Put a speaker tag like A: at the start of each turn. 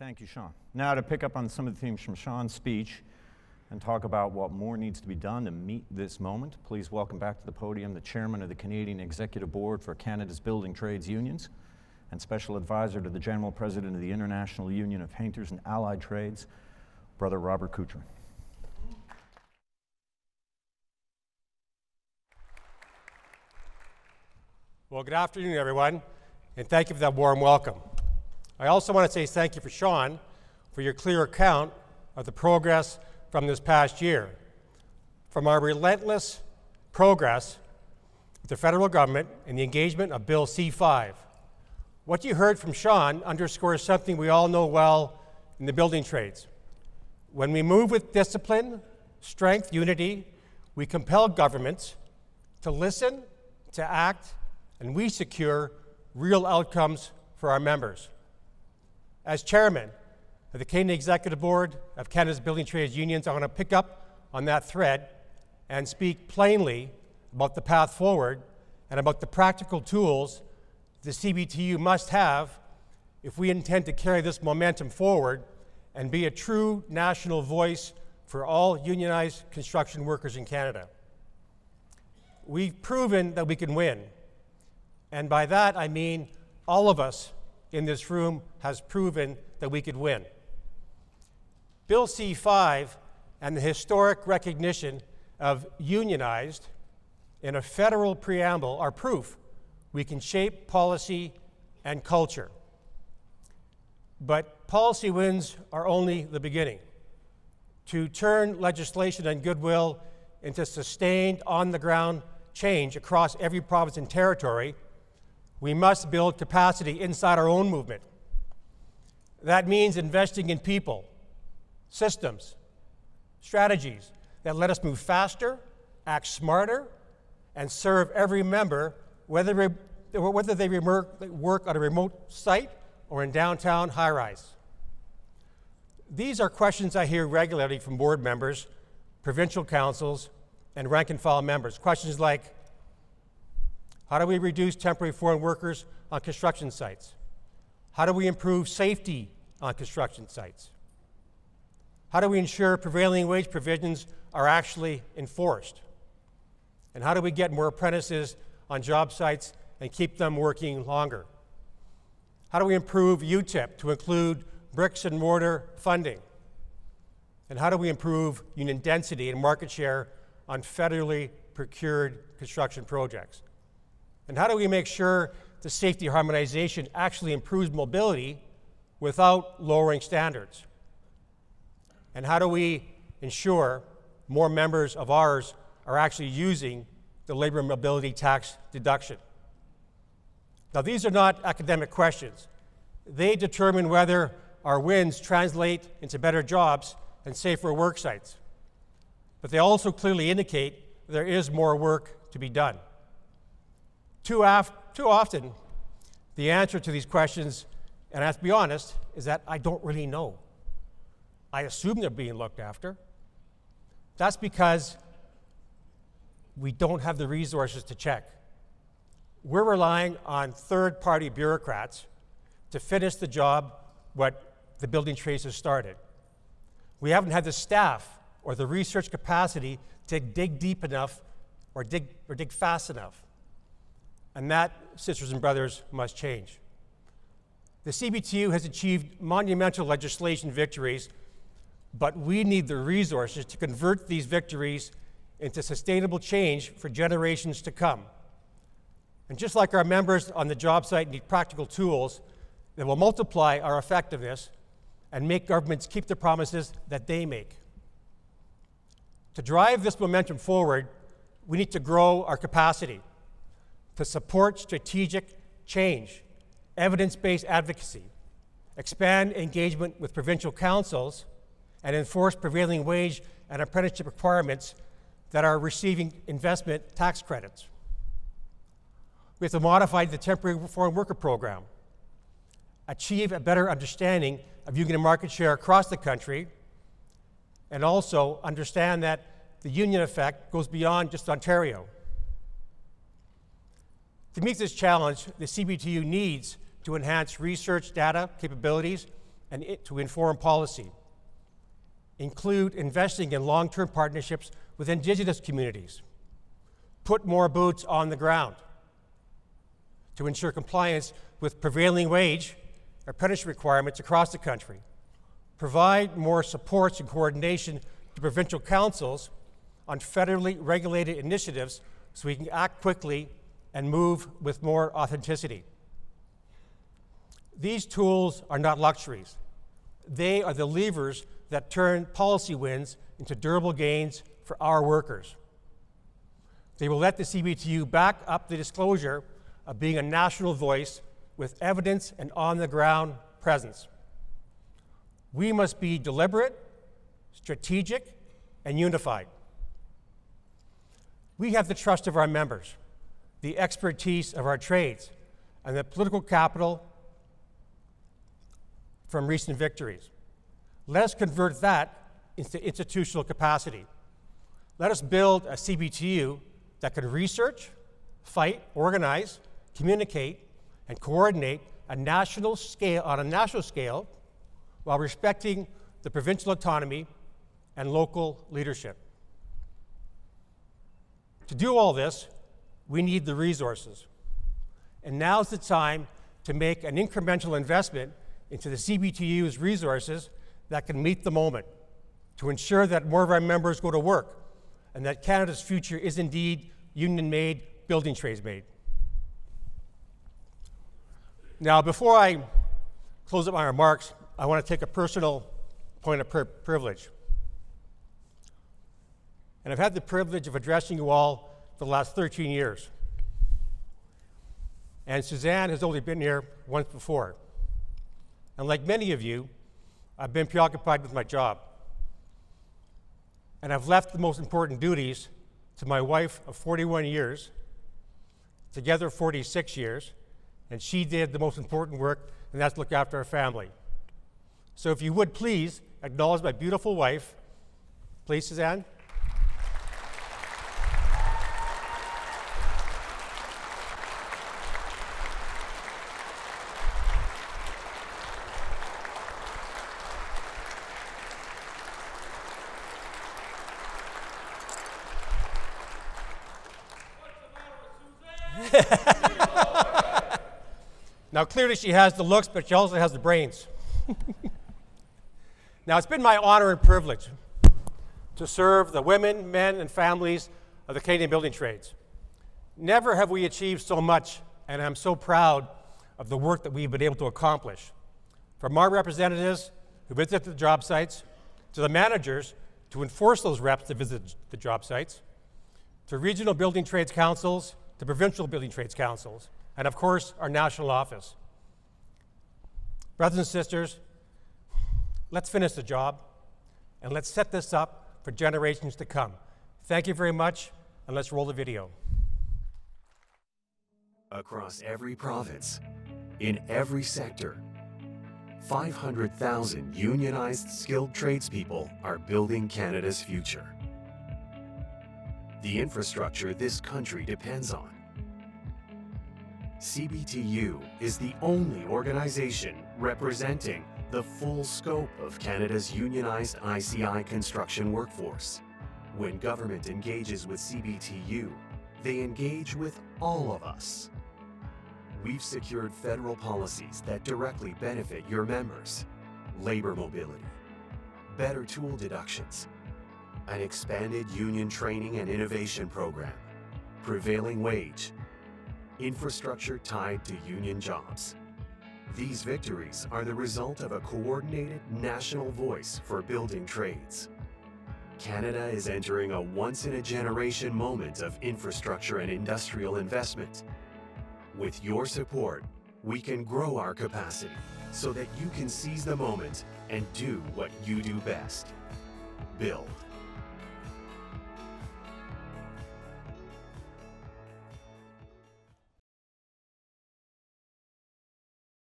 A: Thank you, Sean. Now to pick up on some of the themes from Sean's speech and talk about what more needs to be done to meet this moment, please welcome back to the podium the Chairman of the Canadian Executive Board for Canada's Building Trades Unions and Special Advisor to the General President of the International Union of Painters and Allied Trades, Brother Robert Kucheran.
B: Well, good afternoon, everyone, and thank you for that warm welcome. I also want to say thank you for Sean for your clear account of the progress from this past year. From our relentless progress with the federal government and the engagement of Bill C-5. What you heard from Sean underscores something we all know well in the building trades. When we move with discipline, strength, unity, we compel governments to listen, to act, and we secure real outcomes for our members. As chairman of the Canadian Executive Board of Canada's Building Trades Unions, I want to pick up on that thread and speak plainly about the path forward and about the practical tools the CBTU must have if we intend to carry this momentum forward and be a true national voice for all unionized construction workers in Canada. We've proven that we can win. And by that, I mean all of us in this room has proven that we could win. Bill C-5 and the historic recognition of unionized in a federal preamble are proof we can shape policy and culture. But policy wins are only the beginning. To turn legislation and goodwill into sustained on-the-ground change across every province and territory, we must build capacity inside our own movement. That means investing in people, systems, strategies that let us move faster, act smarter, and serve every member, whether they work on a remote site or in downtown high-rise. These are questions I hear regularly from board members, provincial councils, and rank-and-file members. Questions like, how do we reduce temporary foreign workers on construction sites? How do we improve safety on construction sites? How do we ensure prevailing wage provisions are actually enforced? And how do we get more apprentices on job sites and keep them working longer? How do we improve UTIP to include bricks and mortar funding? And how do we improve union density and market share on federally procured construction projects? And how do we make sure the safety harmonization actually improves mobility without lowering standards? And how do we ensure more members of ours are actually using the labor mobility tax deduction? Now, these are not academic questions. They determine whether our wins translate into better jobs and safer work sites. But they also clearly indicate there is more work to be done. Too often, the answer to these questions, and I have to be honest, is that I don't really know. I assume they're being looked after. That's because we don't have the resources to check. We're relying on third-party bureaucrats to finish the job what the building trades has started. We haven't had the staff or the research capacity to dig deep enough or dig fast enough. And that, sisters and brothers, must change. The CBTU has achieved monumental legislation victories, but we need the resources to convert these victories into sustainable change for generations to come. And just like our members on the job site need practical tools that will multiply our effectiveness and make governments keep the promises that they make. To drive this momentum forward, we need to grow our capacity to support strategic change, evidence-based advocacy, expand engagement with provincial councils, and enforce prevailing wage and apprenticeship requirements that are receiving investment tax credits. We have to modify the temporary foreign worker program, achieve a better understanding of union market share across the country, and also understand that the union effect goes beyond just Ontario. To meet this challenge, the CBTU needs to enhance research data capabilities and to inform policy. Include investing in long-term partnerships with Indigenous communities. Put more boots on the ground to ensure compliance with prevailing wage or apprenticeship requirements across the country. Provide more supports and coordination to provincial councils on federally regulated initiatives so we can act quickly and move with more authenticity. These tools are not luxuries. They are the levers that turn policy wins into durable gains for our workers. They will let the CBTU back up the disclosure of being a national voice with evidence and on-the-ground presence. We must be deliberate, strategic, and unified. We have the trust of our members, the expertise of our trades, and the political capital from recent victories. Let us convert that into institutional capacity. Let us build a CBTU that can research, fight, organize, communicate, and coordinate on a national scale while respecting the provincial autonomy and local leadership. To do all this, we need the resources. And now's the time to make an incremental investment into the CBTU's resources that can meet the moment, to ensure that more of our members go to work and that Canada's future is indeed union-made, building trades-made. Now, before I close up my remarks, I want to take a personal point of privilege. And I've had the privilege of addressing you all for the last 13 years. And Suzanne has only been here once before. And like many of you, I've been preoccupied with my job. And I've left the most important duties to my wife of 41 years, together 46 years, and she did the most important work, and that's look after our family. So if you would please acknowledge my beautiful wife. Please, Suzanne. Now, clearly she has the looks, but she also has the brains. Now, it's been my honor and privilege to serve the women, men, and families of the Canadian building trades. Never have we achieved so much, and I'm so proud of the work that we've been able to accomplish. From our representatives who visit the job sites, to the managers to enforce those reps to visit the job sites, to regional building trades councils, to provincial building trades councils, and of course, our national office. Brothers and sisters, let's finish the job, and let's set this up for generations to come. Thank you very much, and let's roll the video.
C: Across every province, in every sector, 500,000 unionized skilled tradespeople are building Canada's future. The infrastructure this country depends on. CBTU is the only organization representing the full scope of Canada's unionized ICI construction workforce. When government engages with CBTU, they engage with all of us. We've secured federal policies that directly benefit your members: labor mobility, better tool deductions, an expanded union training and innovation program, prevailing wage, infrastructure tied to union jobs. These victories are the result of a coordinated national voice for building trades. Canada is entering a once-in-a-generation moment of infrastructure and industrial investment. With your support, we can grow our capacity so that you can seize the moment and do what you do best: build.